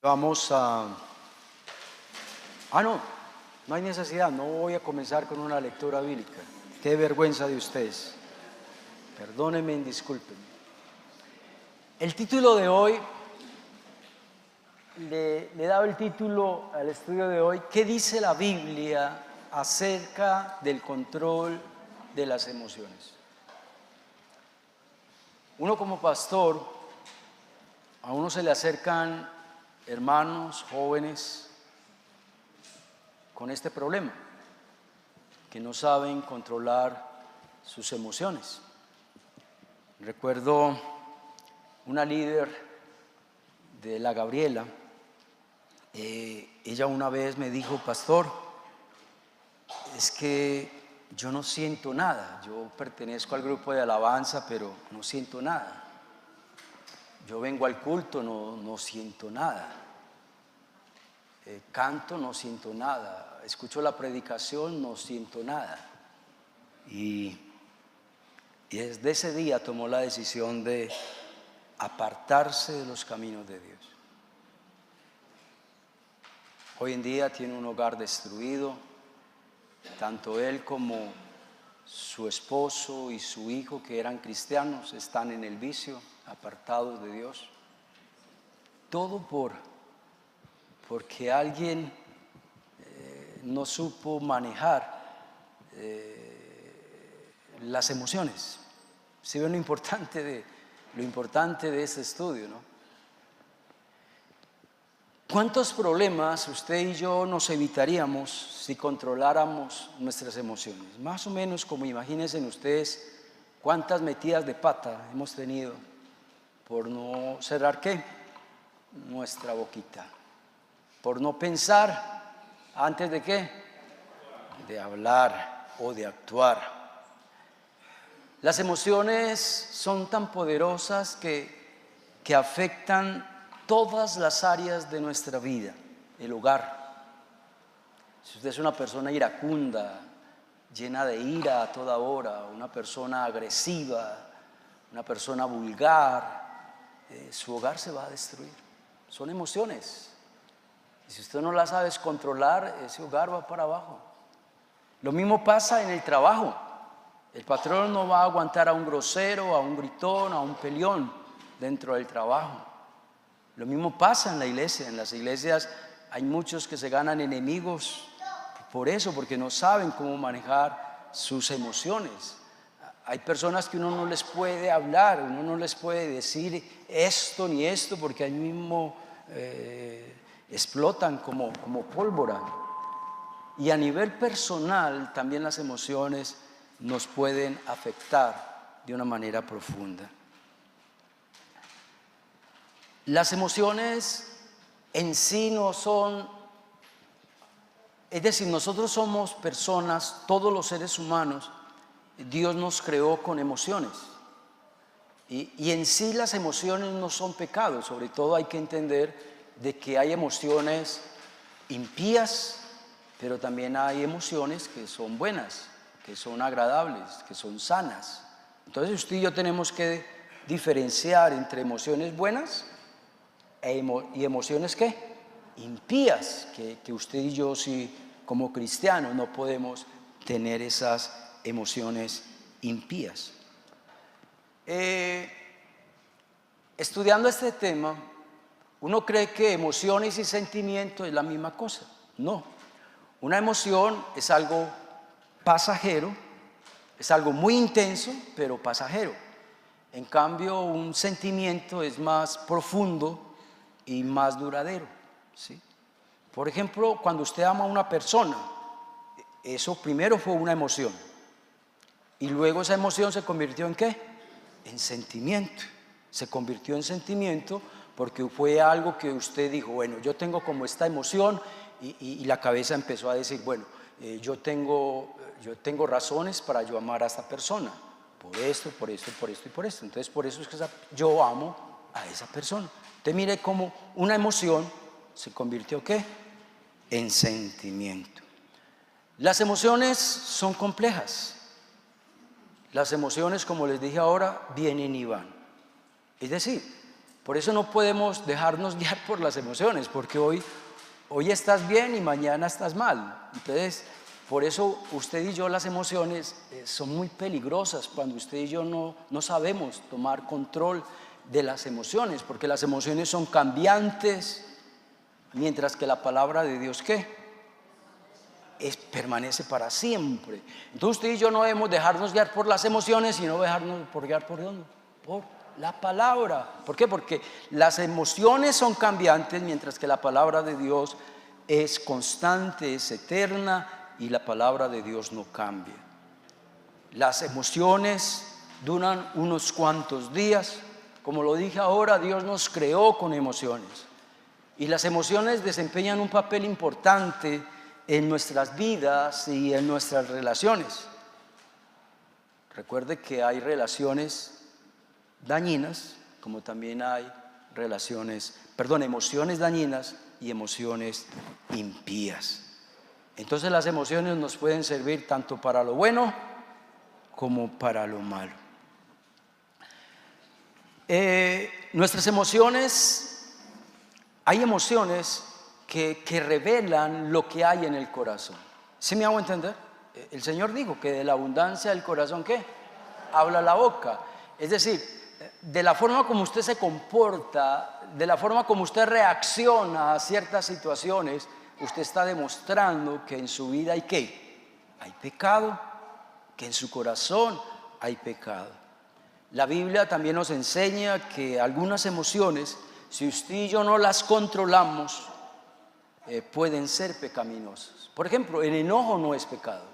Vamos a... no hay necesidad, no voy a comenzar con una lectura bíblica. Qué vergüenza de ustedes. Perdónenme y discúlpenme. El título de hoy, le he dado el título al estudio de hoy, ¿qué dice la Biblia acerca del control de las emociones? Uno como pastor, a uno se le acercan hermanos, jóvenes, con este problema, que no saben controlar sus emociones. Recuerdo una líder de la Gabriela, ella una vez me dijo: pastor, es que yo no siento nada, yo pertenezco al grupo de alabanza, pero no siento nada. Yo vengo al culto, no siento nada. Canto, no siento nada. Escucho la predicación, no siento nada. Y desde ese día tomó la decisión de apartarse de los caminos de Dios. Hoy en día tiene un hogar destruido. Tanto él como su esposo y su hijo, que eran cristianos, están en el vicio, apartados de Dios. Todo porque alguien no supo manejar las emociones. ¿Sí ven lo importante de este estudio, no? ¿Cuántos problemas usted y yo nos evitaríamos si controláramos nuestras emociones? Más o menos, como imagínense ustedes cuántas metidas de pata hemos tenido por no cerrar ¿qué? Nuestra boquita, por no pensar antes de ¿qué? De hablar o de actuar. Las emociones son tan poderosas que afectan todas las áreas de nuestra vida. El hogar. Si usted es una persona iracunda, llena de ira a toda hora, una persona agresiva, una persona vulgar, su hogar se va a destruir. Son emociones. Y si usted no las sabe controlar, ese hogar va para abajo. Lo mismo pasa en el trabajo. El patrón no va a aguantar a un grosero, a un gritón, a un peleón dentro del trabajo. Lo mismo pasa en la iglesia. En las iglesias hay muchos que se ganan enemigos por eso, porque no saben cómo manejar sus emociones. Hay personas que uno no les puede hablar, uno no les puede decir esto ni esto, porque ahí mismo explotan como pólvora. Y a nivel personal también las emociones nos pueden afectar de una manera profunda. Las emociones en sí no son, es decir, nosotros somos personas, todos los seres humanos, Dios nos creó con emociones. Y en sí las emociones no son pecados, sobre todo hay que entender de que hay emociones impías, pero también hay emociones que son buenas, que son agradables, que son sanas. Entonces usted y yo tenemos que diferenciar entre emociones buenas y emociones ¿qué? Impías, que usted y yo, sí, como cristianos, no podemos tener esas emociones impías. Estudiando este tema, uno cree que emociones y sentimientos es la misma cosa. No, una emoción es algo pasajero, es algo muy intenso, pero pasajero. En cambio, un sentimiento es más profundo y más duradero, ¿sí? Por ejemplo, cuando usted ama a una persona, eso primero fue una emoción y luego esa emoción se convirtió ¿en qué? En sentimiento. Se convirtió en sentimiento porque fue algo que usted dijo: bueno, yo tengo como esta emoción, y la cabeza empezó a decir: bueno, yo tengo razones para yo amar a esta persona, por esto, por esto, por esto y por esto. Entonces por eso es que yo amo a esa persona. Usted mire cómo una emoción se convirtió ¿qué? En sentimiento. Las emociones son complejas. Las emociones, como les dije ahora, vienen y van. Es decir, Por eso no podemos dejarnos guiar por las emociones, porque hoy estás bien y mañana estás mal. Entonces, por eso usted y yo, las emociones son muy peligrosas cuando usted y yo no sabemos tomar control de las emociones, porque las emociones son cambiantes, mientras que la palabra de Dios, ¿qué? Permanece para siempre. Entonces usted y yo no debemos dejarnos guiar por las emociones, sino dejarnos guiar por ¿dónde? Por la palabra. ¿Por qué? Porque las emociones son cambiantes, mientras que la palabra de Dios es constante, es eterna, y la palabra de Dios no cambia. Las emociones duran unos cuantos días. Como lo dije ahora, Dios nos creó con emociones, y las emociones desempeñan un papel importante en nuestras vidas y en nuestras relaciones. Recuerde que hay relaciones dañinas, como también hay emociones dañinas y emociones impías. Entonces las emociones nos pueden servir tanto para lo bueno como para lo malo. Nuestras emociones, hay emociones que revelan lo que hay en el corazón. ¿Sí me hago entender? El Señor dijo que de la abundancia del corazón, ¿qué? Habla la boca. Es decir, de la forma como usted se comporta, de la forma como usted reacciona a ciertas situaciones, usted está demostrando que en su vida hay ¿qué? Hay pecado, que en su corazón hay pecado. La Biblia también nos enseña que algunas emociones, si usted y yo no las controlamos, pueden ser pecaminosas. Por ejemplo, el enojo no es pecado.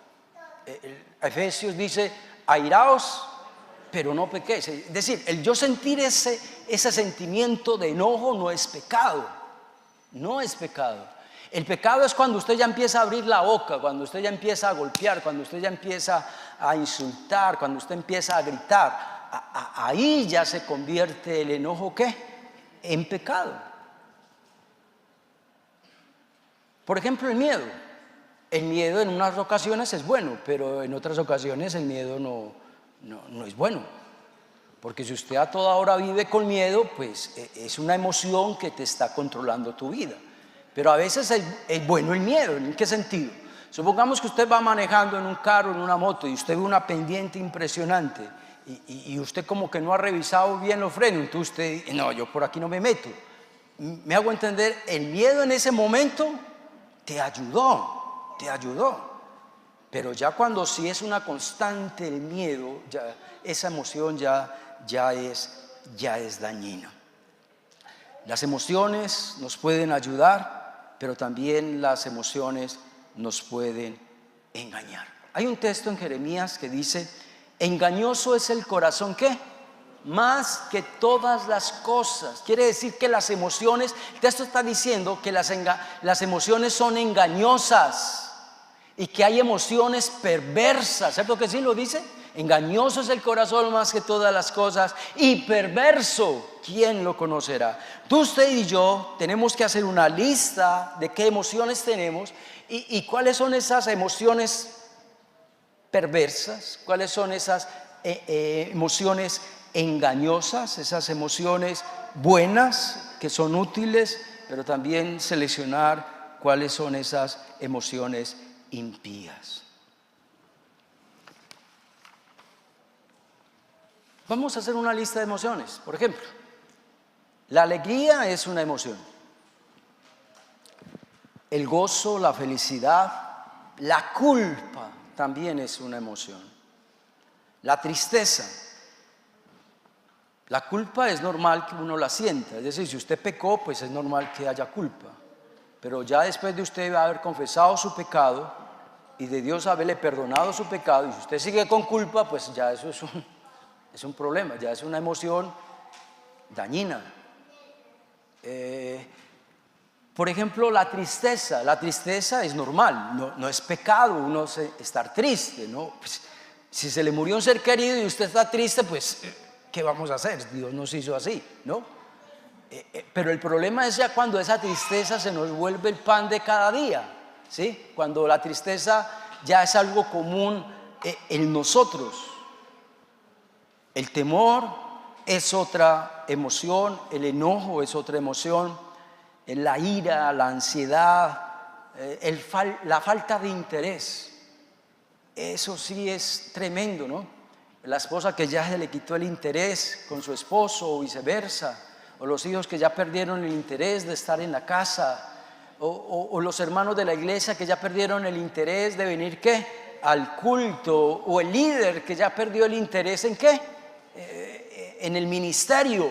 Efesios dice, airaos, pero no pequéis. Es decir, el yo sentir ese sentimiento de enojo no es pecado. No es pecado. El pecado es cuando usted ya empieza a abrir la boca, cuando usted ya empieza a golpear, cuando usted ya empieza a insultar, cuando usted empieza a gritar. Ahí ya se convierte el enojo, ¿qué? En pecado. Por ejemplo, el miedo. El miedo en unas ocasiones es bueno, pero en otras ocasiones el miedo no es bueno. Porque si usted a toda hora vive con miedo, pues es una emoción que te está controlando tu vida. Pero a veces es bueno el miedo. ¿En qué sentido? Supongamos que usted va manejando en un carro, en una moto, y usted ve una pendiente impresionante, y usted como que no ha revisado bien los frenos, entonces usted dice, no, yo por aquí no me meto. Me hago entender, el miedo en ese momento te ayudó, pero ya cuando sí es una constante el miedo, ya, esa emoción ya es dañina. Las emociones nos pueden ayudar, pero también las emociones nos pueden engañar. Hay un texto en Jeremías que dice, engañoso es el corazón, ¿qué? Más que todas las cosas. Quiere decir que las emociones, el texto está diciendo que las emociones son engañosas y que hay emociones perversas. ¿Cierto que sí lo dice? Engañoso es el corazón más que todas las cosas y perverso, ¿quién lo conocerá? Tú, usted y yo tenemos que hacer una lista de qué emociones tenemos y cuáles son esas emociones perversas, cuáles son esas emociones engañosas, esas emociones buenas que son útiles, pero también seleccionar cuáles son esas emociones impías. Vamos a hacer una lista de emociones. Por ejemplo, la alegría es una emoción. El gozo, la felicidad, la culpa también es una emoción. La tristeza. La culpa es normal que uno la sienta. Es decir, si usted pecó, pues es normal que haya culpa. Pero ya después de usted haber confesado su pecado y de Dios haberle perdonado su pecado, y si usted sigue con culpa, pues ya eso es un problema, ya es una emoción dañina. Por ejemplo, la tristeza es normal, no es pecado uno estar triste, ¿no? Pues, si se le murió un ser querido y usted está triste, pues ¿qué vamos a hacer? Dios nos hizo así, ¿no? Pero el problema es ya cuando esa tristeza se nos vuelve el pan de cada día, ¿sí? Cuando la tristeza ya es algo común en nosotros. El temor es otra emoción, el enojo es otra emoción, la ira, la ansiedad, la falta de interés. Eso sí es tremendo, ¿no? La esposa que ya se le quitó el interés con su esposo o viceversa, o los hijos que ya perdieron el interés de estar en la casa, o los hermanos de la iglesia que ya perdieron el interés de venir, ¿qué? Al culto, o el líder que ya perdió el interés en ¿qué? En el ministerio.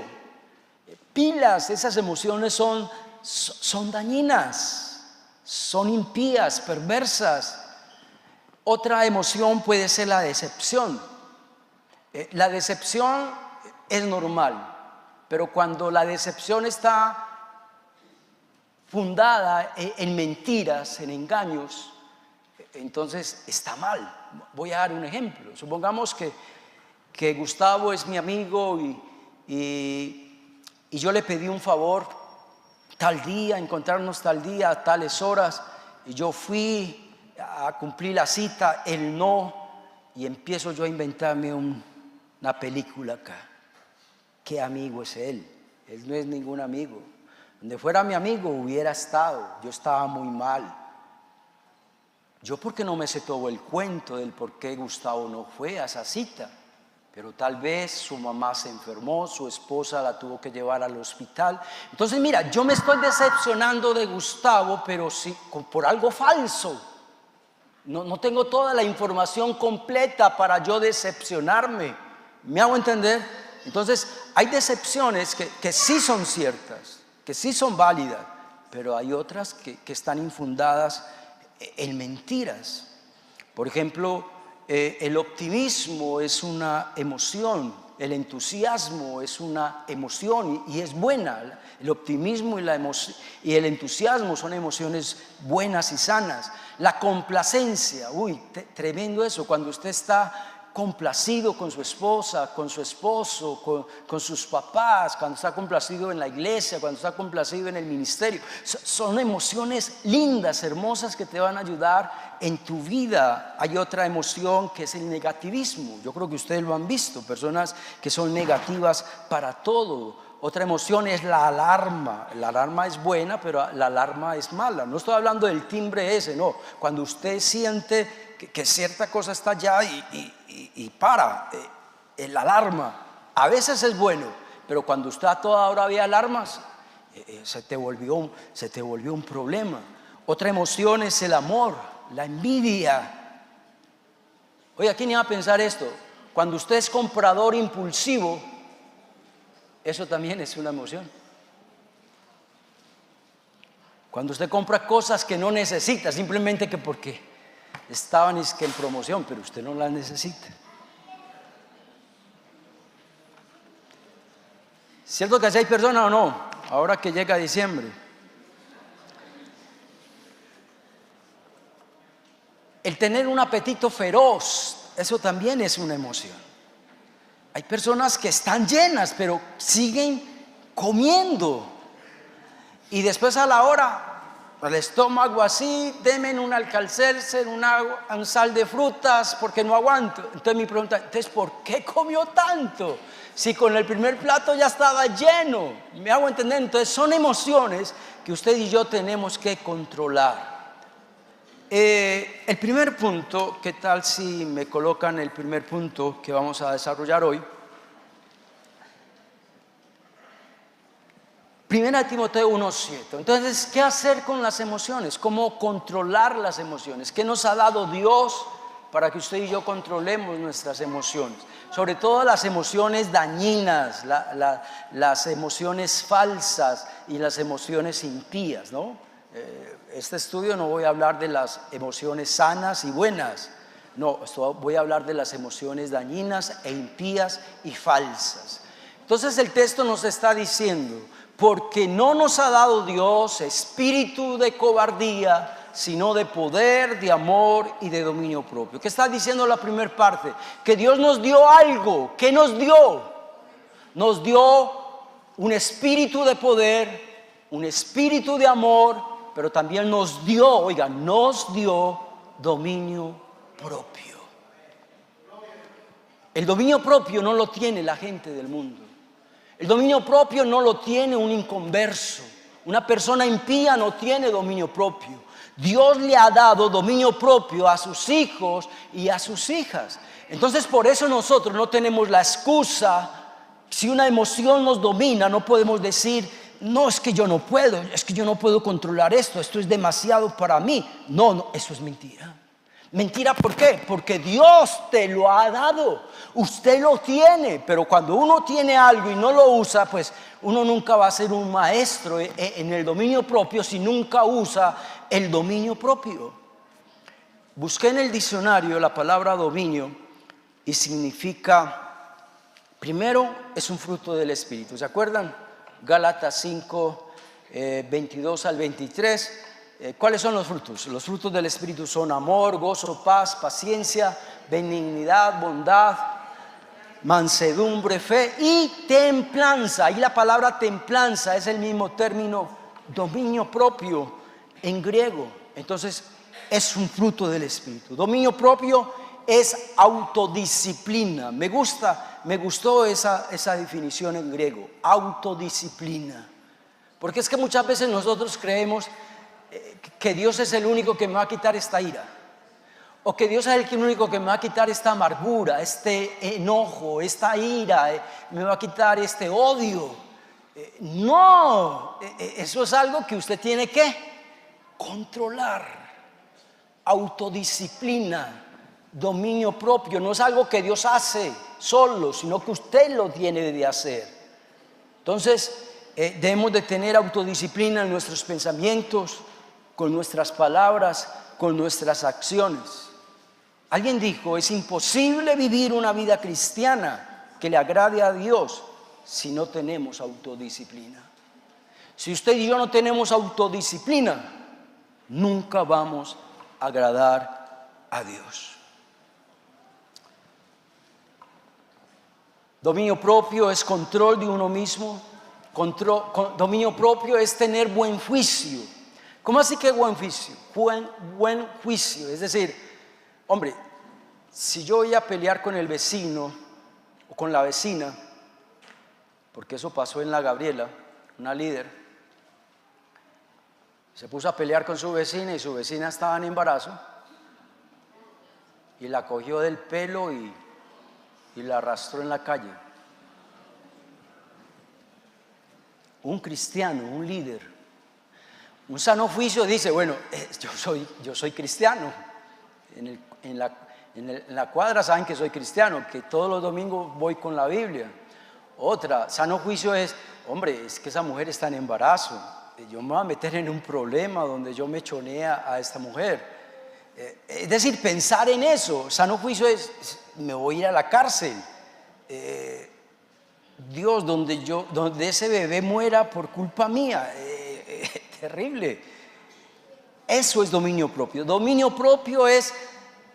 Pilas, esas emociones son dañinas, son impías, perversas. Otra emoción puede ser la decepción. La decepción es normal, pero cuando la decepción está fundada en mentiras, en engaños, entonces está mal. Voy a dar un ejemplo. Supongamos que Gustavo es mi amigo y yo le pedí un favor tal día, encontrarnos tal día, a tales horas, y yo fui a cumplir la cita, él no, y empiezo yo a inventarme una película acá. ¿Qué amigo es él? Él no es ningún amigo. Donde fuera mi amigo hubiera estado, yo estaba muy mal. Yo porque no me sé todo el cuento del por qué Gustavo no fue a esa cita, pero tal vez su mamá se enfermó, su esposa la tuvo que llevar al hospital. Entonces mira, yo me estoy decepcionando de Gustavo, pero sí, por algo falso. No tengo toda la información completa para yo decepcionarme. ¿Me hago entender? Entonces hay decepciones que sí son ciertas, que sí son válidas, pero hay otras que están infundadas en mentiras. Por ejemplo, el optimismo es una emoción, el entusiasmo es una emoción y es buena. El optimismo y el entusiasmo son emociones buenas y sanas. La complacencia, tremendo eso, cuando usted está complacido con su esposa, con su esposo, con sus papás, cuando está complacido en la iglesia, cuando está complacido en el ministerio. Son emociones lindas, hermosas, que te van a ayudar en tu vida. Hay otra emoción que es el negativismo. Yo creo que ustedes lo han visto, personas que son negativas para todo. Otra emoción es la alarma. La alarma es buena, pero la alarma es mala. No estoy hablando del timbre ese, no. Cuando usted siente que cierta cosa está allá y para, la alarma a veces es bueno, pero cuando usted a toda hora ve alarmas, se te volvió un problema. Otra emoción es el amor, la envidia. Oye, ¿quién iba a pensar esto? Cuando usted es comprador impulsivo, eso también es una emoción. Cuando usted compra cosas que no necesita, simplemente que porque estaban en promoción, pero usted no las necesita. ¿Cierto que así hay personas o no? Ahora que llega diciembre. El tener un apetito feroz, eso también es una emoción. Hay personas que están llenas, pero siguen comiendo. Y después a la hora, el estómago así, denme un Alka-Seltzer, un sal de frutas, porque no aguanto. Entonces mi pregunta, entonces, ¿por qué comió tanto? Si con el primer plato ya estaba lleno. ¿Me hago entender? Entonces son emociones que usted y yo tenemos que controlar. El primer punto, ¿qué tal si me colocan el primer punto que vamos a desarrollar hoy? Primera Timoteo 1:7. Entonces, ¿qué hacer con las emociones? ¿Cómo controlar las emociones? ¿Qué nos ha dado Dios para que usted y yo controlemos nuestras emociones? Sobre todo las emociones dañinas, las emociones falsas y las emociones impías, ¿no? Este estudio no voy a hablar de las emociones sanas y buenas, no, voy a hablar de las emociones dañinas e impías y falsas. Entonces el texto nos está diciendo, porque no nos ha dado Dios espíritu de cobardía, sino de poder, de amor y de dominio propio. ¿Qué está diciendo la primera parte? Que Dios nos dio algo. ¿Qué nos dio? Nos dio un espíritu de poder, un espíritu de amor, pero también nos dio dominio propio. El dominio propio no lo tiene la gente del mundo. El dominio propio no lo tiene un inconverso. Una persona impía no tiene dominio propio. Dios le ha dado dominio propio a sus hijos y a sus hijas. Entonces por eso nosotros no tenemos la excusa. Si una emoción nos domina, no podemos decir, no, es que yo no puedo, es que yo no puedo controlar esto es demasiado para mí. No, eso es mentira. Mentira, ¿por qué? Porque Dios te lo ha dado. Usted lo tiene, pero cuando uno tiene algo y no lo usa, pues uno nunca va a ser un maestro en el dominio propio si nunca usa el dominio propio. Busqué en el diccionario la palabra dominio y significa, primero, es un fruto del Espíritu. ¿Se acuerdan? Gálatas 5, 22 al 23. ¿Cuáles son los frutos? Los frutos del Espíritu son amor, gozo, paz, paciencia, benignidad, bondad, mansedumbre, fe y templanza. Y la palabra templanza es el mismo término dominio propio en griego. Entonces es un fruto del Espíritu. Dominio propio es autodisciplina. Me gustó esa definición en griego, autodisciplina. Porque es que muchas veces nosotros creemos que Dios es el único que me va a quitar esta ira, o que Dios es el único que me va a quitar esta amargura, este enojo, esta ira, me va a quitar este odio. No, eso es algo que usted tiene que controlar. Autodisciplina, dominio propio, no es algo que Dios hace solo, sino que usted lo tiene de hacer. Entonces debemos de tener autodisciplina en nuestros pensamientos, con nuestras palabras, con nuestras acciones. Alguien dijo, es imposible vivir una vida cristiana que le agrade a Dios si no tenemos autodisciplina. Si usted y yo no tenemos autodisciplina, nunca vamos a agradar a Dios. Dominio propio es control de uno mismo. Dominio propio es tener buen juicio. ¿Cómo así que buen juicio? Buen juicio, es decir, hombre, si yo voy a pelear con el vecino o con la vecina, porque eso pasó en la Gabriela, una líder, se puso a pelear con su vecina y su vecina estaba en embarazo y la cogió del pelo y la arrastró en la calle. Un cristiano, un líder, un sano juicio dice, bueno, yo soy cristiano. En la cuadra saben que soy cristiano, que todos los domingos voy con la Biblia. Otra, sano juicio es, hombre, es que esa mujer está en embarazo. Yo me voy a meter en un problema donde yo me chonea a esta mujer. Es decir, pensar en eso. Sano juicio es, me voy a ir a la cárcel. Dios, donde ese bebé muera por culpa mía. Terrible. Eso es dominio propio. Dominio propio es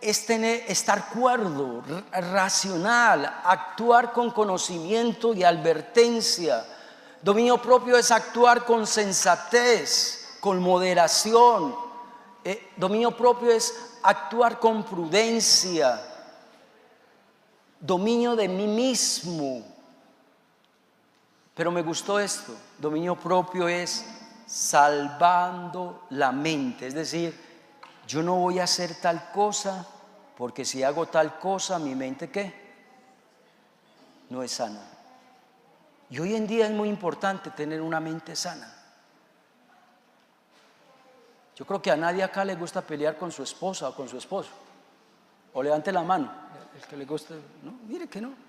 estar cuerdo, racional, actuar con conocimiento y advertencia. Dominio propio es actuar con sensatez, con moderación. Dominio propio es actuar con prudencia. Dominio de mí mismo. Pero me gustó esto. Dominio propio es salvando la mente, es decir, yo no voy a hacer tal cosa porque si hago tal cosa mi mente ¿qué? No es sana. Y hoy en día es muy importante tener una mente sana. Yo creo que a nadie acá le gusta pelear con su esposa o con su esposo. O levante la mano, el que le gusta, no, mire que no.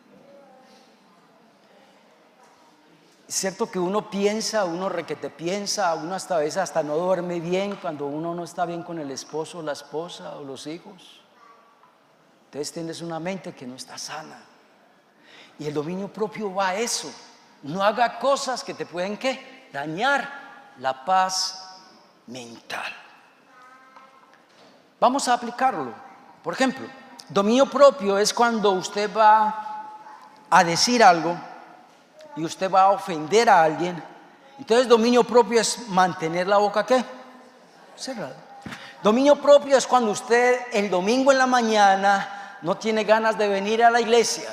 Es cierto que uno piensa, uno requete piensa, uno hasta a veces hasta no duerme bien cuando uno no está bien con el esposo, la esposa o los hijos. Entonces tienes una mente que no está sana. Y el dominio propio va a eso. No haga cosas que te pueden ¿qué? Dañar la paz mental. Vamos a aplicarlo. Por ejemplo, dominio propio es cuando usted va a decir algo y usted va a ofender a alguien. Entonces dominio propio es mantener la boca ¿qué? Cerrada. Dominio propio es cuando usted el domingo en la mañana no tiene ganas de venir a la iglesia.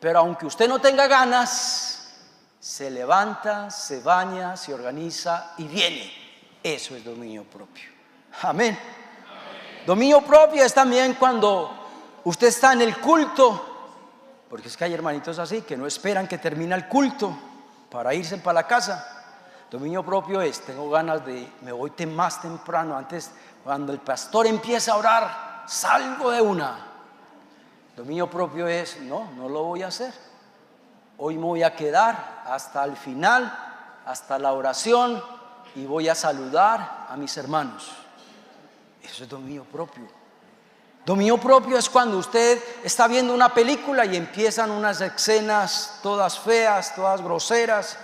Pero aunque usted no tenga ganas, se levanta, se baña, se organiza y viene. Eso es dominio propio. Amén. Dominio propio es también cuando usted está en el culto, porque es que hay hermanitos así que no esperan que termine el culto para irse para la casa. Dominio propio es, tengo ganas de, me voy más temprano, antes cuando el pastor empieza a orar, salgo de una. Dominio propio es, no lo voy a hacer. Hoy me voy a quedar hasta el final, hasta la oración, y voy a saludar a mis hermanos. Eso es dominio propio. Dominio propio es cuando usted está viendo una película y empiezan unas escenas todas feas, todas groseras,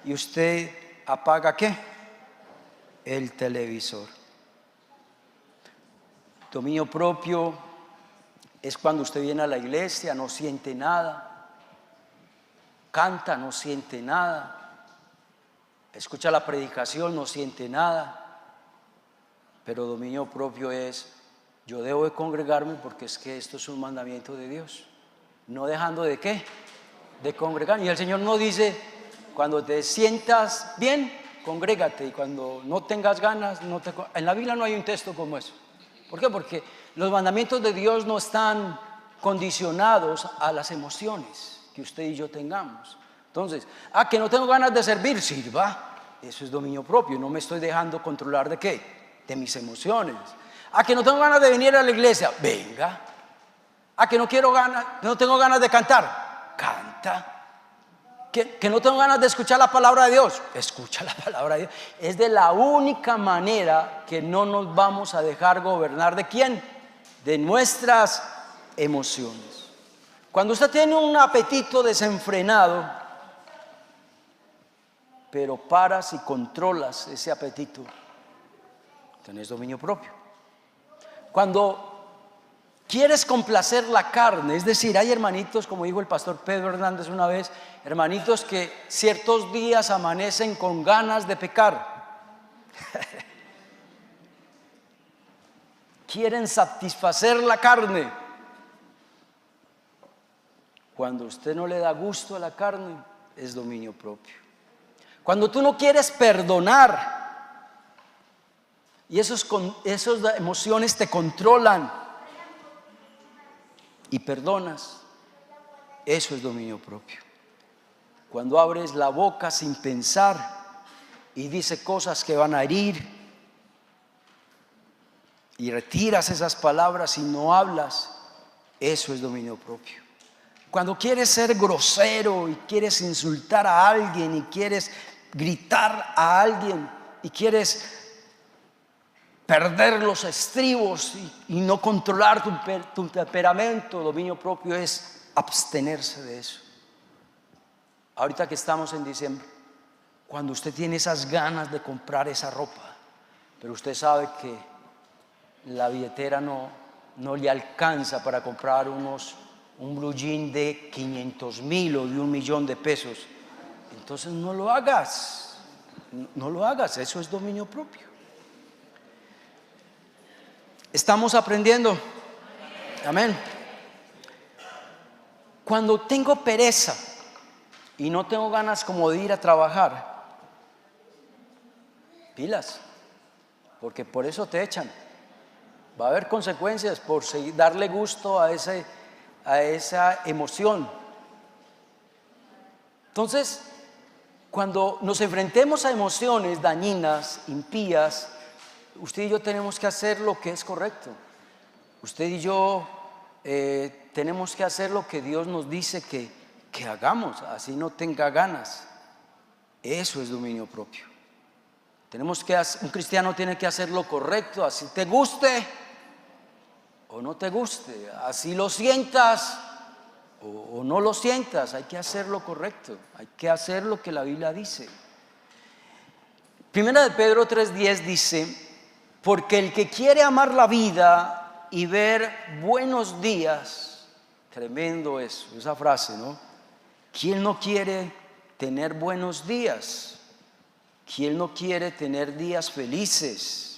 y usted apaga ¿qué? El televisor. Dominio propio es cuando usted viene a la iglesia, no siente nada, canta, no siente nada, escucha la predicación, no siente nada. Pero dominio propio es, yo debo de congregarme porque es que esto es un mandamiento de Dios. No dejando de ¿qué? De congregar. Y el Señor no dice, cuando te sientas bien, congrégate, y cuando no tengas ganas, en la Biblia no hay un texto como eso. ¿Por qué? Porque los mandamientos de Dios no están condicionados a las emociones que usted y yo tengamos. Entonces, que no tengo ganas de servir, sirva. Eso es dominio propio, no me estoy dejando controlar ¿de qué? De mis emociones. Que no tengo ganas de venir a la iglesia, venga. Que no tengo ganas de cantar, canta. Que no tengo ganas de escuchar la palabra de Dios, escucha la palabra de Dios. Es de la única manera que no nos vamos a dejar gobernar ¿de quién? De nuestras emociones. Cuando usted tiene un apetito desenfrenado, pero paras y controlas ese apetito, tenés dominio propio. Cuando quieres complacer la carne, es decir, hay hermanitos, como dijo el pastor Pedro Hernández una vez, hermanitos que ciertos días amanecen con ganas de pecar. Quieren satisfacer la carne. Cuando usted no le da gusto a la carne, es dominio propio. Cuando tú no quieres perdonar y esas emociones te controlan y perdonas, eso es dominio propio. Cuando abres la boca sin pensar y dices cosas que van a herir y retiras esas palabras y no hablas, eso es dominio propio. Cuando quieres ser grosero y quieres insultar a alguien y quieres gritar a alguien y quieres perder los estribos y no controlar tu temperamento, dominio propio es abstenerse de eso. Ahorita que estamos en diciembre, cuando usted tiene esas ganas de comprar esa ropa, pero usted sabe que la billetera no le alcanza para comprar un blue jean de 500,000 o de 1,000,000 de pesos, entonces no lo hagas, eso es dominio propio. ¿Estamos aprendiendo? Amén. Cuando tengo pereza y no tengo ganas como de ir a trabajar, pilas, porque por eso te echan. Va a haber consecuencias por darle gusto a esa emoción. Entonces, cuando nos enfrentemos a emociones dañinas, impías, usted y yo tenemos que hacer lo que es correcto. Usted y yo tenemos que hacer lo que Dios nos dice que hagamos, así no tenga ganas. Eso es dominio propio. Un cristiano tiene que hacer lo correcto, así te guste o no te guste, así lo sientas o no lo sientas, hay que hacer lo correcto, hay que hacer lo que la Biblia dice. Primera de Pedro 3:10 dice: porque el que quiere amar la vida y ver buenos días, tremendo eso, esa frase, ¿no? ¿Quién no quiere tener buenos días? ¿Quién no quiere tener días felices?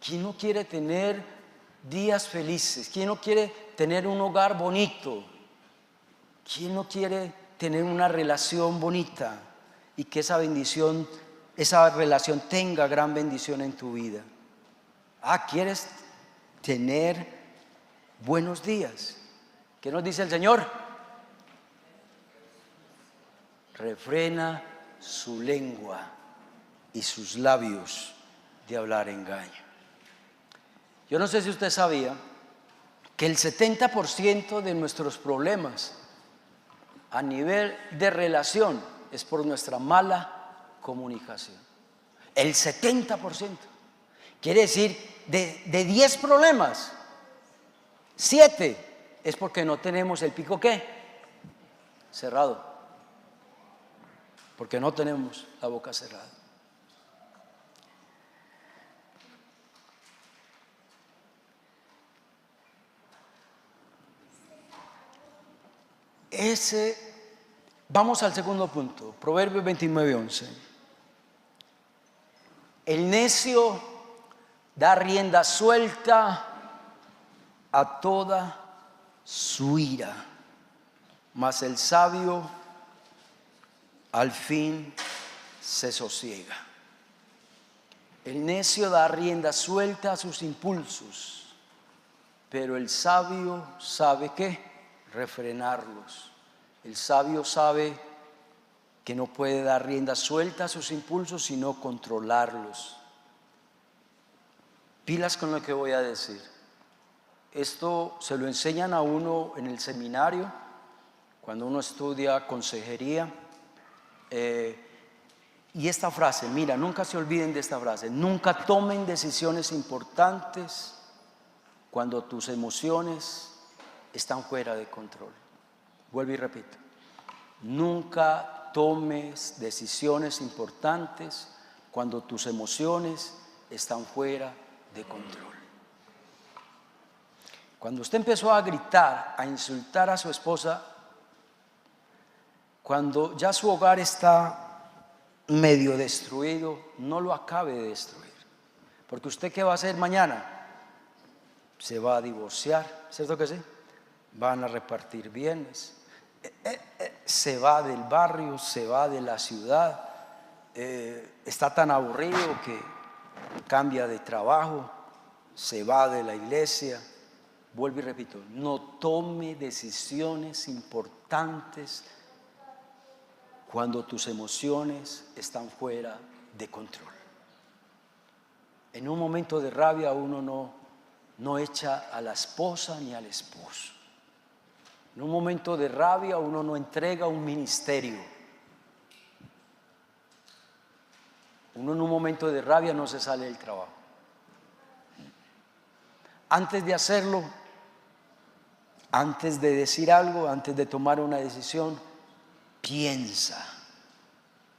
¿Quién no quiere tener días felices. ¿Quién no quiere tener un hogar bonito? ¿Quién no quiere tener una relación bonita y que esa bendición, esa relación tenga gran bendición en tu vida? ¿Quieres tener buenos días? ¿Qué nos dice el Señor? Refrena su lengua y sus labios de hablar engaño. Yo no sé si usted sabía que el 70% de nuestros problemas a nivel de relación es por nuestra mala comunicación. El 70%. Quiere decir, de 10 problemas, 7 es porque no tenemos el pico ¿qué? Cerrado. Porque no tenemos la boca cerrada. Vamos al segundo punto, Proverbios 29:11. El necio da rienda suelta a toda su ira, mas el sabio al fin se sosiega. El necio da rienda suelta a sus impulsos, pero el sabio sabe ¿qué? Refrenarlos. El sabio sabe que no puede dar rienda suelta a sus impulsos, sino controlarlos. Pilas con lo que voy a decir. Esto se lo enseñan a uno en el seminario, cuando uno estudia consejería. Y esta frase, mira, nunca se olviden de esta frase: nunca tomen decisiones importantes cuando tus emociones están fuera de control. Vuelvo y repito: nunca tomes decisiones importantes cuando tus emociones están fuera de control. Cuando usted empezó a gritar, a insultar a su esposa, cuando ya su hogar está medio destruido, no lo acabe de destruir. Porque usted ¿qué va a hacer mañana? Se va a divorciar, ¿cierto que sí? Van a repartir bienes. Se va del barrio, se va de la ciudad. Está tan aburrido que cambia de trabajo, se va de la iglesia. Vuelvo y repito: no tome decisiones importantes cuando tus emociones están fuera de control. En un momento de rabia uno no echa a la esposa ni al esposo. En un momento de rabia uno no entrega un ministerio. Uno en un momento de rabia no se sale del trabajo. Antes de hacerlo, antes de decir algo, antes de tomar una decisión, piensa,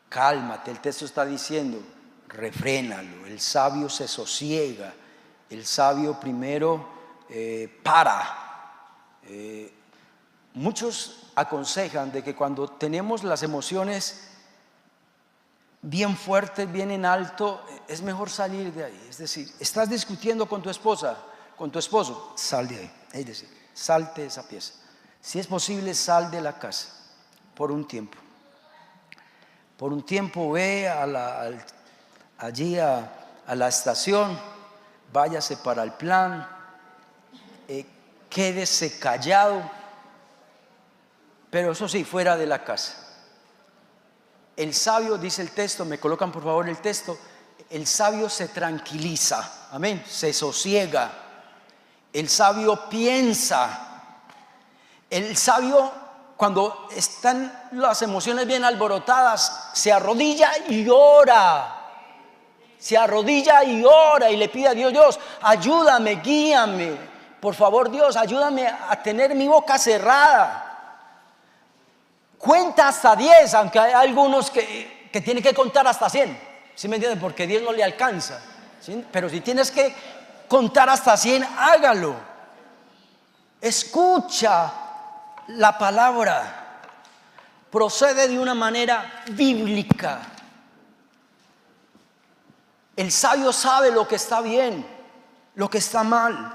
cálmate. El texto está diciendo: refrénalo. El sabio se sosiega. El sabio primero para. Muchos aconsejan de que cuando tenemos las emociones bien fuertes, bien en alto, es mejor salir de ahí. Es decir, estás discutiendo con tu esposa, con tu esposo, sal de ahí. Es decir, salte de esa pieza. Si es posible, sal de la casa por un tiempo. Por un tiempo ve allí a la estación, váyase para el plan, quédese callado, pero eso sí, fuera de la casa. El sabio, dice el texto, me colocan por favor el texto: el sabio se tranquiliza, amén, se sosiega. El sabio piensa. El sabio, cuando están las emociones bien alborotadas, se arrodilla y ora. Se arrodilla y ora y le pide a Dios: Dios, ayúdame, guíame. Por favor, Dios, ayúdame a tener mi boca cerrada. Cuenta hasta 10, aunque hay algunos que tienen que contar hasta 100. ¿Sí me entienden? Porque 10 no le alcanza, ¿sí? Pero si tienes que contar hasta 100, hágalo. Escucha la palabra. Procede de una manera bíblica. El sabio sabe lo que está bien, lo que está mal.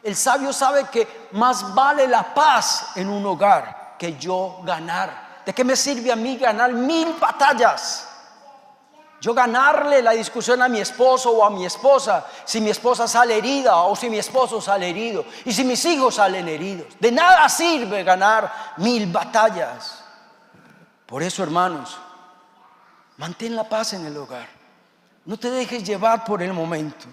El sabio sabe que más vale la paz en un hogar que yo ganar. ¿De qué me sirve a mí ganar 1000 batallas? Yo ganarle la discusión a mi esposo o a mi esposa si mi esposa sale herida o si mi esposo sale herido y si mis hijos salen heridos. De nada sirve ganar 1000 batallas. Por eso, hermanos, mantén la paz en el hogar. No te dejes llevar por el momento.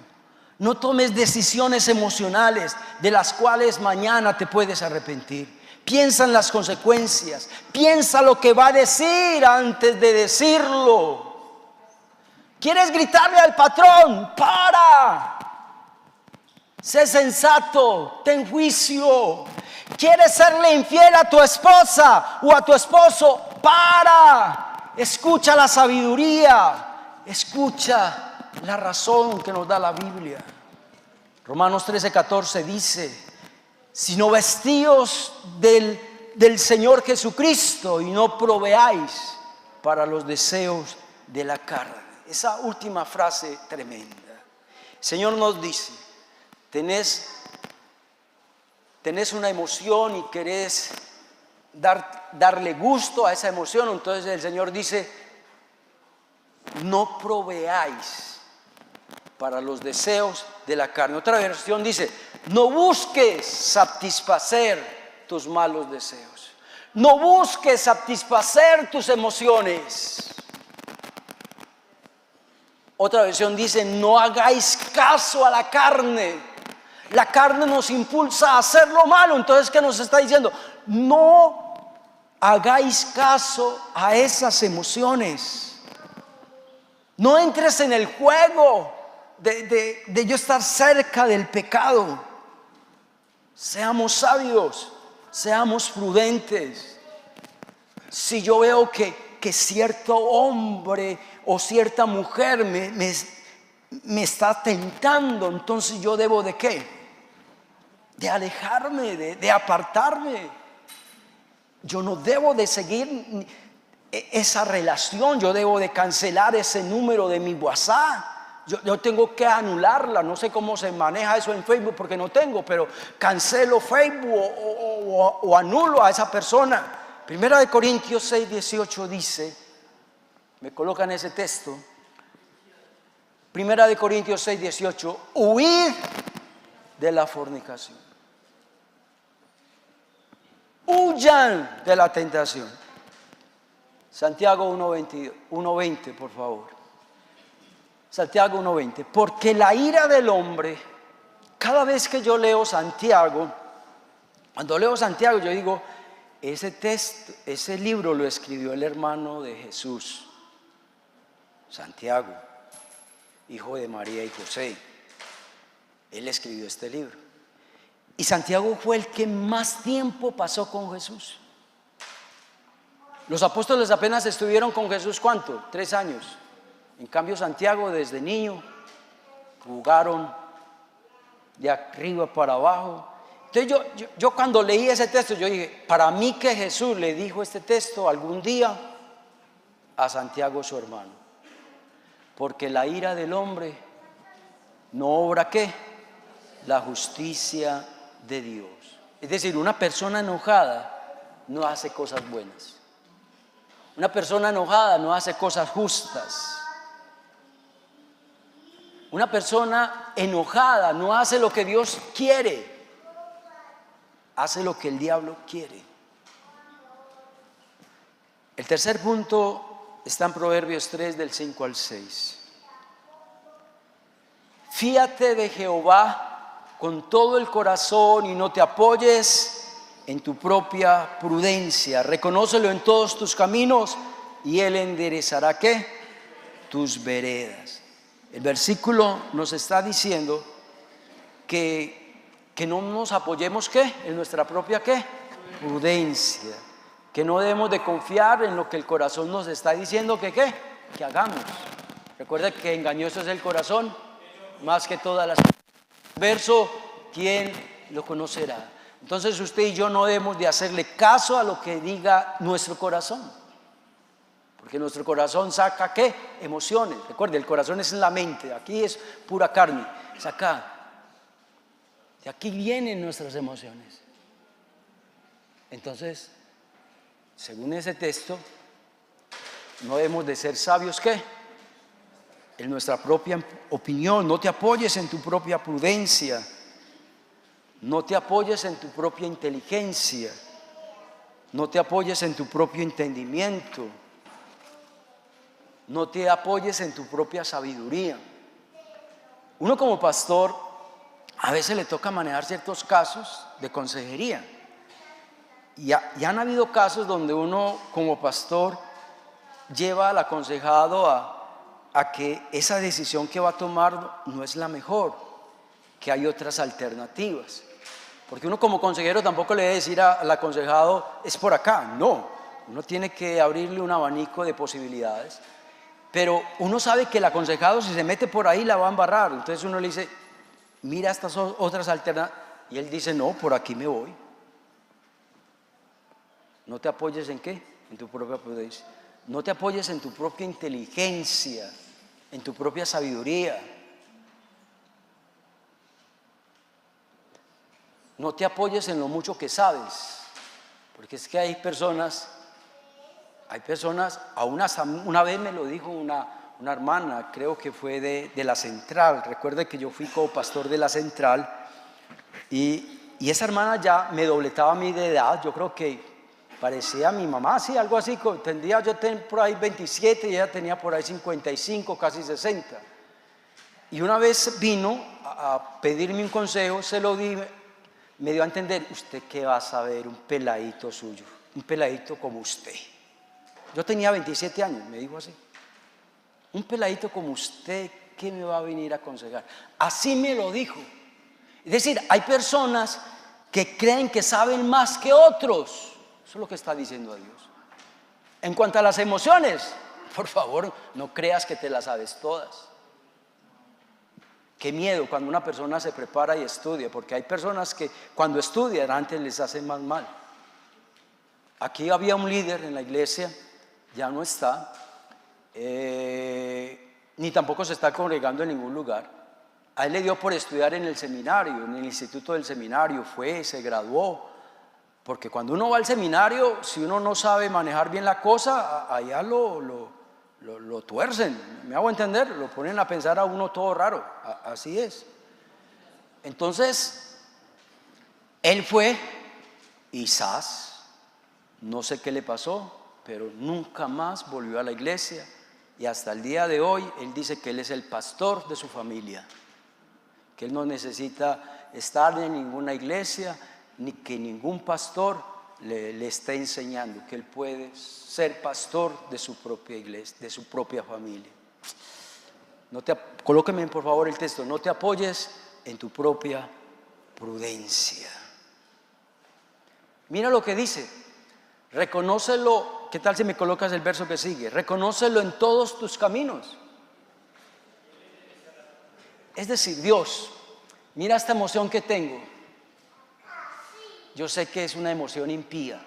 No tomes decisiones emocionales de las cuales mañana te puedes arrepentir. Piensa en las consecuencias. Piensa lo que va a decir antes de decirlo. ¿Quieres gritarle al patrón? ¡Para! Sé sensato, ten juicio. ¿Quieres serle infiel a tu esposa o a tu esposo? ¡Para! Escucha la sabiduría. Escucha la razón que nos da la Biblia. Romanos 13:14 dice: sino vestíos del Señor Jesucristo y no proveáis para los deseos de la carne. Esa última frase tremenda. El Señor nos dice: tenés una emoción y querés darle gusto a esa emoción. Entonces el Señor dice: no proveáis para los deseos de la carne. Otra versión dice: no busques satisfacer tus malos deseos. No busques satisfacer tus emociones. Otra versión dice: no hagáis caso a la carne. La carne nos impulsa a hacer lo malo. Entonces, ¿qué nos está diciendo? No hagáis caso a esas emociones. No entres en el juego de yo estar cerca del pecado. Seamos sabios, seamos prudentes. Si yo veo que cierto hombre o cierta mujer me está tentando, entonces yo debo ¿de qué? De alejarme, de apartarme. Yo no debo de seguir esa relación. Yo debo de cancelar ese número de mi WhatsApp. Yo tengo que anularla. No sé cómo se maneja eso en Facebook porque no tengo, pero cancelo Facebook o anulo a esa persona. Primera de Corintios 6:18 dice, me colocan ese texto. Primera de Corintios 6:18, huid de la fornicación. Huyan de la tentación. Santiago 1:20, por favor. Santiago 1:20. Porque la ira del hombre, cada vez que yo leo Santiago, cuando leo Santiago yo digo, ese libro lo escribió el hermano de Jesús, Santiago, hijo de María y José. Él escribió este libro. Y Santiago fue el que más tiempo pasó con Jesús. Los apóstoles apenas estuvieron con Jesús, ¿cuánto? 3 años. En cambio Santiago desde niño jugaron de arriba para abajo. Entonces yo cuando leí ese texto yo dije, para mí que Jesús le dijo este texto algún día a Santiago su hermano. Porque la ira del hombre no obra ¿qué? La justicia de Dios. Es decir, una persona enojada no hace cosas buenas. Una persona enojada no hace cosas justas. Una persona enojada no hace lo que Dios quiere. Hace lo que el diablo quiere. El tercer punto está en Proverbios 3 del 5 al 6. Fíate de Jehová con todo el corazón y no te apoyes en tu propia prudencia. Reconócelo en todos tus caminos y Él enderezará ¿qué? Tus veredas. El versículo nos está diciendo que no nos apoyemos ¿qué? En nuestra propia ¿qué? Prudencia. Que no debemos de confiar en lo que el corazón nos está diciendo que ¿qué? Que hagamos. Recuerda que engañoso es el corazón más que todas las cosas. Verso, ¿quién lo conocerá? Entonces usted y yo no debemos de hacerle caso a lo que diga nuestro corazón. Porque nuestro corazón saca ¿qué? Emociones. Recuerde, el corazón es en la mente. Aquí es pura carne. Es acá. De aquí vienen nuestras emociones. Entonces, según ese texto, no debemos de ser sabios, ¿qué? En nuestra propia opinión. No te apoyes en tu propia prudencia. No te apoyes en tu propia inteligencia. No te apoyes en tu propio entendimiento. No te apoyes en tu propia sabiduría. Uno como pastor a veces le toca manejar ciertos casos de consejería. Y han habido casos donde uno como pastor lleva al aconsejado a que esa decisión que va a tomar no es la mejor, que hay otras alternativas. Porque uno como consejero tampoco le debe decir al aconsejado, es por acá. No, uno tiene que abrirle un abanico de posibilidades. Pero uno sabe que el aconsejado, si se mete por ahí, la va a embarrar. Entonces uno le dice, mira estas otras alternativas. Y él dice, no, por aquí me voy. No te apoyes en qué, en tu propia prudencia. No te apoyes en tu propia inteligencia, en tu propia sabiduría. No te apoyes en lo mucho que sabes, porque es que hay personas, aún hasta una vez me lo dijo una hermana, creo que fue de la Central. Recuerde que yo fui co-pastor de la Central y esa hermana ya me dobletaba a mí de edad. Yo creo que parecía a mi mamá, sí, algo así. Tendría yo por ahí 27 y ella tenía por ahí 55, casi 60. Y una vez vino a pedirme un consejo, se lo di, me dio a entender, ¿usted qué va a saber? Un peladito suyo, un peladito como usted. Yo tenía 27 años, me dijo así. Un peladito como usted, ¿qué me va a venir a aconsejar? Así me lo dijo. Es decir, hay personas que creen que saben más que otros. Eso es lo que está diciendo Dios. En cuanto a las emociones, por favor, no creas que te las sabes todas. Qué miedo cuando una persona se prepara y estudia, porque hay personas que cuando estudian antes les hace más mal. Aquí había un líder en la iglesia, ya no está, ni tampoco se está congregando en ningún lugar. A él le dio por estudiar en el seminario, en el instituto del seminario, se graduó. Porque cuando uno va al seminario, si uno no sabe manejar bien la cosa, allá lo tuercen, ¿me hago entender? Lo ponen a pensar a uno todo raro, así es. Entonces, él fue y no sé qué le pasó, pero nunca más volvió a la iglesia. Y hasta el día de hoy, él dice que él es el pastor de su familia, que él no necesita estar en ninguna iglesia, ni que ningún pastor le esté enseñando, que él puede ser pastor de su propia iglesia, de su propia familia. Colóqueme por favor el texto, no te apoyes en tu propia prudencia. Mira lo que dice, reconócelo. ¿Qué tal si me colocas el verso que sigue? Reconócelo en todos tus caminos. Es decir, Dios, mira esta emoción que tengo. Yo sé que es una emoción impía,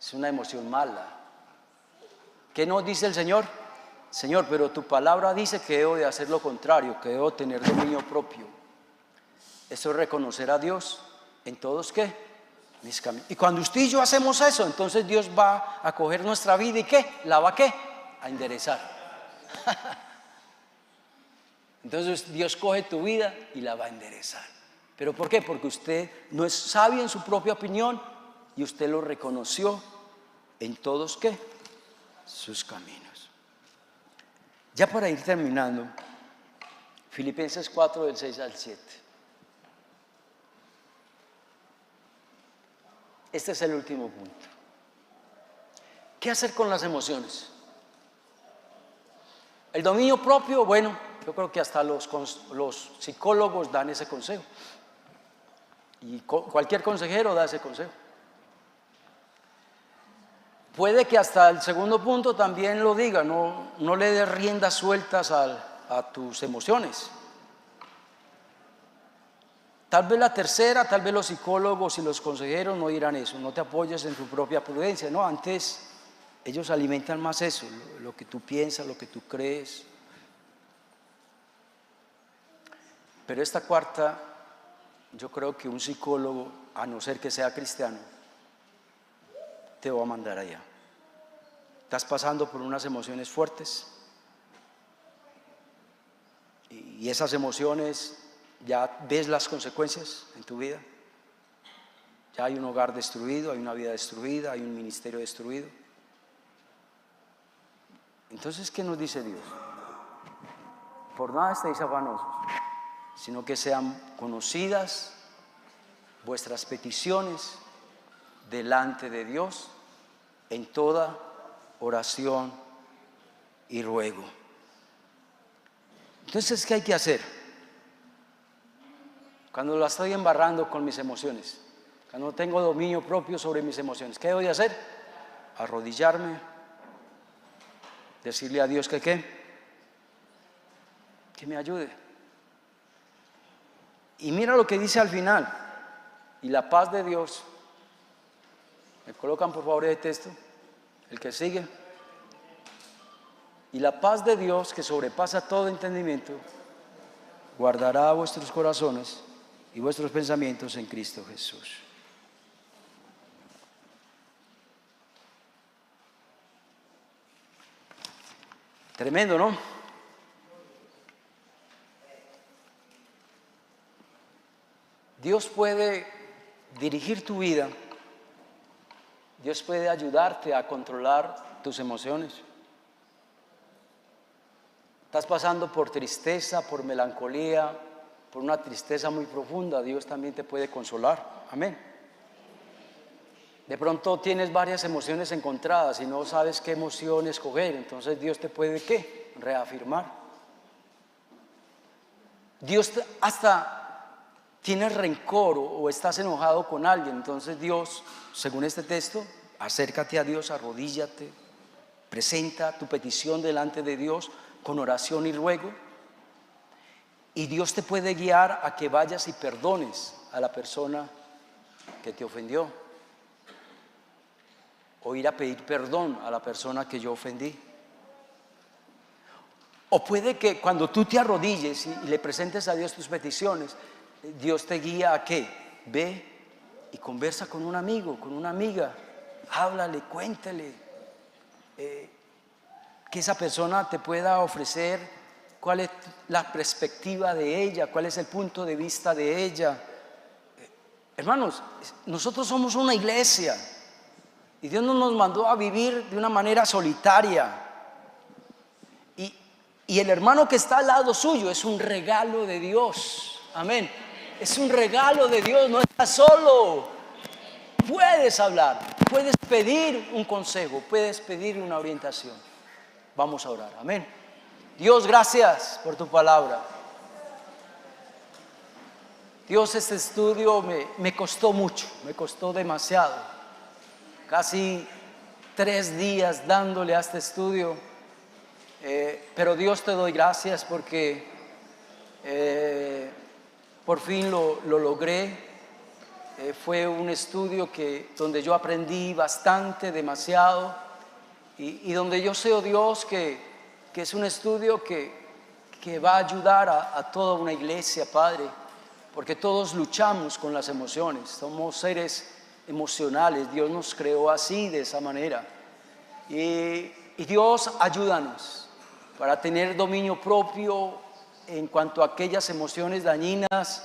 es una emoción mala. ¿Qué nos dice el Señor? Señor, pero tu palabra dice que debo de hacer lo contrario, que debo tener dominio propio. Eso es reconocer a Dios en todos, ¿qué? Mis caminos. Y cuando usted y yo hacemos eso, entonces Dios va a coger nuestra vida y ¿qué? ¿La va a qué? A enderezar. Entonces Dios coge tu vida y la va a enderezar. ¿Pero por qué? Porque usted no es sabio en su propia opinión y usted lo reconoció en todos, ¿qué? Sus caminos. Ya para ir terminando, Filipenses 4, del 6 al 7. Este es el último punto. ¿Qué hacer con las emociones? El dominio propio, bueno, yo creo que hasta los psicólogos dan ese consejo. Y cualquier consejero da ese consejo. Puede que hasta el segundo punto también lo diga, no le des riendas sueltas a tus emociones. Tal vez la tercera, tal vez los psicólogos y los consejeros no dirán eso, no te apoyes en tu propia prudencia, no, antes ellos alimentan más eso, lo que tú piensas, lo que tú crees. Pero esta cuarta yo creo que un psicólogo, a no ser que sea cristiano, te va a mandar allá. Estás pasando por unas emociones fuertes y esas emociones ya ves las consecuencias en tu vida. Ya hay un hogar destruido, hay una vida destruida, hay un ministerio destruido. Entonces, ¿qué nos dice Dios? Por nada estéis afanosos, sino que sean conocidas vuestras peticiones delante de Dios en toda oración y ruego. Entonces, ¿qué hay que hacer? Cuando la estoy embarrando con mis emociones, cuando no tengo dominio propio sobre mis emociones, ¿qué voy a hacer? Arrodillarme, decirle a Dios que me ayude. Y mira lo que dice al final: y la paz de Dios. ¿Me colocan por favor el texto? El que sigue. Y la paz de Dios, que sobrepasa todo entendimiento, guardará vuestros corazones y vuestros pensamientos en Cristo Jesús. Tremendo, ¿no? Dios puede dirigir tu vida. Dios puede ayudarte a controlar tus emociones. Estás pasando por tristeza, por melancolía, por una tristeza muy profunda. Dios también te puede consolar. Amén. De pronto tienes varias emociones encontradas y no sabes qué emoción escoger. Entonces Dios te puede ¿qué? Reafirmar. Dios hasta tienes rencor o estás enojado con alguien. Entonces Dios, según este texto, acércate a Dios, arrodíllate, presenta tu petición delante de Dios con oración y ruego. Y Dios te puede guiar a que vayas y perdones a la persona que te ofendió, o ir a pedir perdón a la persona que yo ofendí. O puede que cuando tú te arrodilles y le presentes a Dios tus peticiones, Dios te guía a ¿qué? Ve y conversa con un amigo, con una amiga, háblale, cuéntale, que esa persona te pueda ofrecer cuál es la perspectiva de ella, cuál es el punto de vista de ella. Hermanos, nosotros somos una iglesia y Dios no nos mandó a vivir de una manera solitaria. Y el hermano que está al lado suyo es un regalo de Dios. Amén. Es un regalo de Dios, no estás solo. Puedes hablar, puedes pedir un consejo, puedes pedir una orientación. Vamos a orar. Amén. Dios, gracias por tu palabra. Dios, este estudio me costó mucho, me costó demasiado. Casi 3 días dándole a este estudio. Pero Dios, te doy gracias porque por fin lo logré. Fue un estudio donde yo aprendí bastante, demasiado, y donde yo sé, oh Dios, que es un estudio que va a ayudar a toda una iglesia, Padre, porque todos luchamos con las emociones, somos seres emocionales. Dios nos creó así, de esa manera, y Dios, ayúdanos para tener dominio propio en cuanto a aquellas emociones dañinas,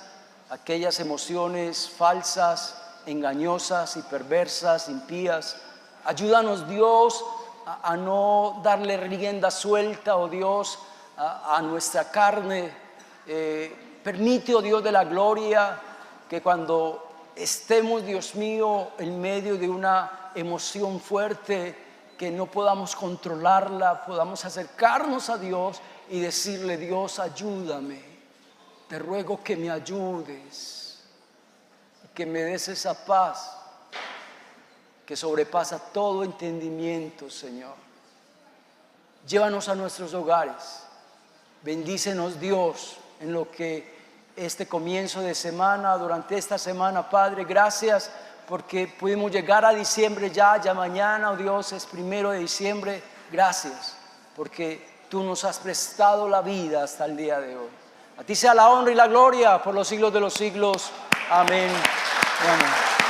aquellas emociones falsas, engañosas y perversas, impías. Ayúdanos, Dios, a no darle rienda suelta, oh Dios, a nuestra carne. Permite, oh Dios de la gloria, que cuando estemos, Dios mío, en medio de una emoción fuerte, que no podamos controlarla, podamos acercarnos a Dios y decirle: Dios, ayúdame, te ruego que me ayudes, que me des esa paz que sobrepasa todo entendimiento, Señor. Llévanos a nuestros hogares, bendícenos, Dios, en lo que este comienzo de semana, durante esta semana, Padre, gracias porque pudimos llegar a diciembre ya mañana, oh Dios, es 1 de diciembre. Gracias porque tú nos has prestado la vida hasta el día de hoy. A ti sea la honra y la gloria por los siglos de los siglos. Amén. Amén.